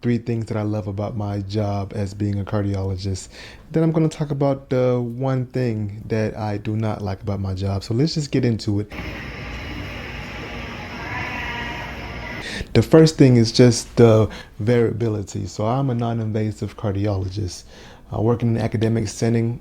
3 things that I love about my job as being a cardiologist. Then I'm going to talk about the one thing that I do not like about my job. So let's just get into it. The first thing is just the variability. So I'm a non-invasive cardiologist. I work in an academic setting,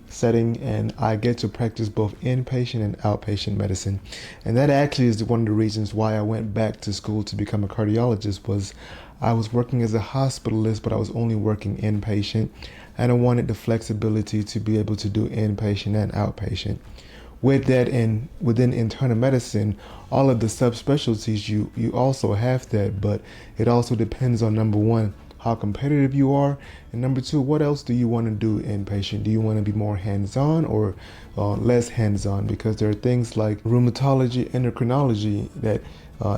and I get to practice both inpatient and outpatient medicine. And that actually is one of the reasons why I went back to school to become a cardiologist. Was I was working as a hospitalist, but I was only working inpatient, and I wanted the flexibility to be able to do inpatient and outpatient. With that, and within internal medicine, all of the subspecialties, you also have that, but it also depends on, number one, how competitive you are, and number two, what else do you want to do inpatient? Do you want to be more hands-on or less hands-on? Because there are things like rheumatology, endocrinology that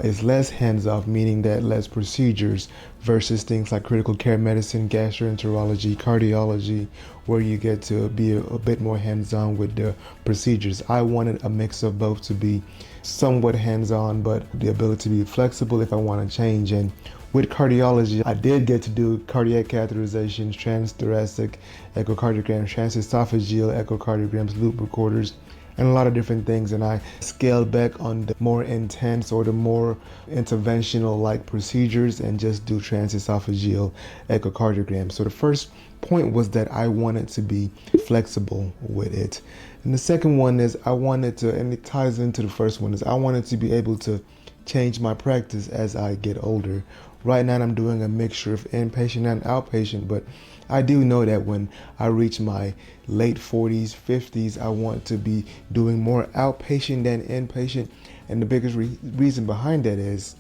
is less hands-off, meaning that less procedures, versus things like critical care medicine, gastroenterology, cardiology, where you get to be a bit more hands-on with the procedures. I wanted a mix of both, to be somewhat hands-on, but the ability to be flexible if I want to change. And with cardiology, I did get to do cardiac catheterizations, transthoracic echocardiograms, transesophageal echocardiograms, loop recorders, and a lot of different things. And I scaled back on the more intense or the more interventional like procedures and just do transesophageal echocardiograms. So the first point was that I wanted to be flexible with it. And the second one is I wanted to, and it ties into the first one, is I wanted to be able to change my practice as I get older. Right now I'm doing a mixture of inpatient and outpatient, but I do know that when I reach my late 40s, 50s, I want to be doing more outpatient than inpatient. And the biggest reason behind that is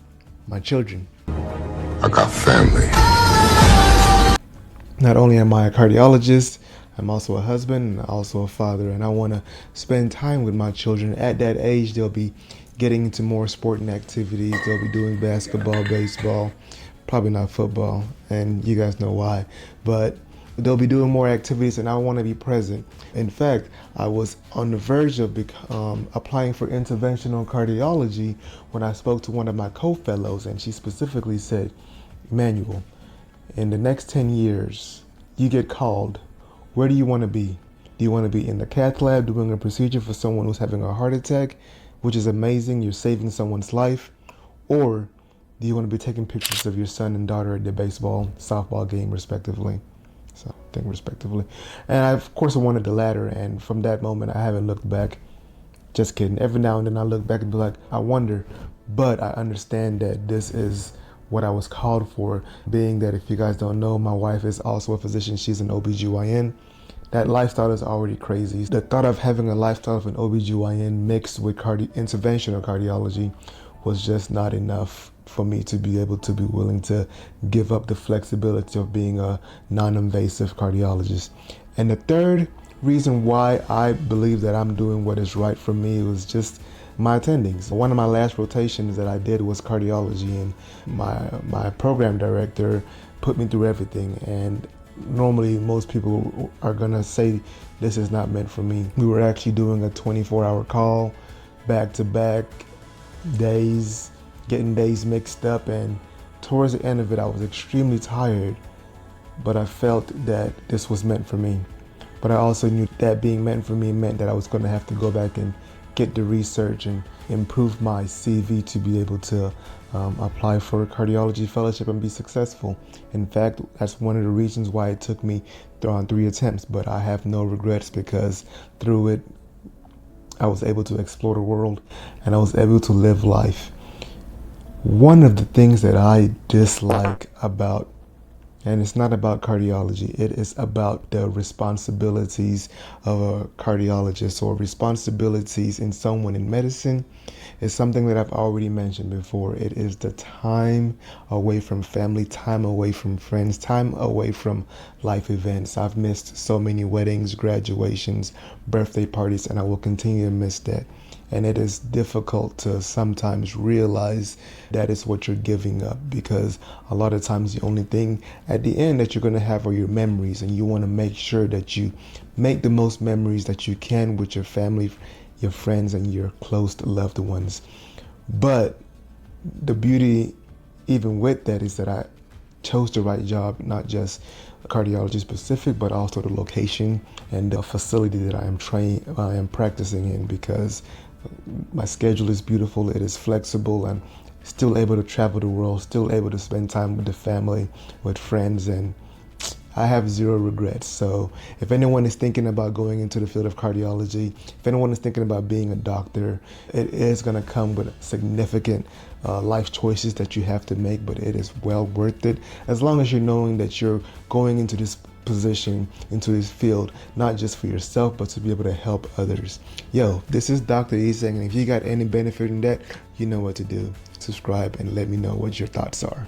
my children. I got family. Not only am I a cardiologist, I'm also a husband and also a father, and I want to spend time with my children. At that age, they'll be getting into more sporting activities. They'll be doing basketball, baseball, probably not football, and you guys know why. But they'll be doing more activities, and I want to be present. In fact, I was on the verge of applying for interventional cardiology when I spoke to one of my co-fellows, and she specifically said, "Emmanuel, in the next 10 years, you get called. Where do you want to be? Do you want to be in the cath lab doing a procedure for someone who's having a heart attack, which is amazing, you're saving someone's life, or do you want to be taking pictures of your son and daughter at the baseball, softball game, respectively?" So, I think respectively. And of course, I wanted the latter, and from that moment, I haven't looked back. Just kidding. Every now and then I look back and be like, I wonder, but I understand that this is what I was called for, being that, if you guys don't know, my wife is also a physician. She's an OBGYN. That lifestyle is already crazy. The thought of having a lifestyle of an OBGYN mixed with interventional cardiology was just not enough for me to be able to be willing to give up the flexibility of being a non-invasive cardiologist. And the third reason why I believe that I'm doing what is right for me was just my attendings. One of my last rotations that I did was cardiology, and my program director put me through everything. And normally most people are gonna say this is not meant for me. We were actually doing a 24-hour call, back-to-back days, getting days mixed up, and towards the end of it I was extremely tired, but I felt that this was meant for me. But I also knew that being meant for me meant that I was going to have to go back and get the research and improve my CV to be able to apply for a cardiology fellowship and be successful. In fact, that's one of the reasons why it took me on 3 attempts, but I have no regrets, because through it I was able to explore the world and I was able to live life. One of the things that I dislike about, and it's not about cardiology, it is about the responsibilities of a cardiologist, or responsibilities in someone in medicine, is something that I've already mentioned before. It is the time away from family, time away from friends, time away from life events. I've missed so many weddings, graduations, birthday parties, and I will continue to miss that. And it is difficult to sometimes realize that is what you're giving up, because a lot of times the only thing at the end that you're going to have are your memories, and you want to make sure that you make the most memories that you can with your family, your friends, and your close loved ones. But the beauty even with that is that chose the right job, not just cardiology specific, but also the location and the facility that I am practicing in, because my schedule is beautiful, it is flexible, and still able to travel the world, still able to spend time with the family, with friends, and I have zero regrets. So if anyone is thinking about going into the field of cardiology, if anyone is thinking about being a doctor, it is going to come with significant life choices that you have to make, but it is well worth it, as long as you're knowing that you're going into this position, into this field, not just for yourself, but to be able to help others. Yo, this is Dr. Isang, and if you got any benefit in that, you know what to do. Subscribe and let me know what your thoughts are.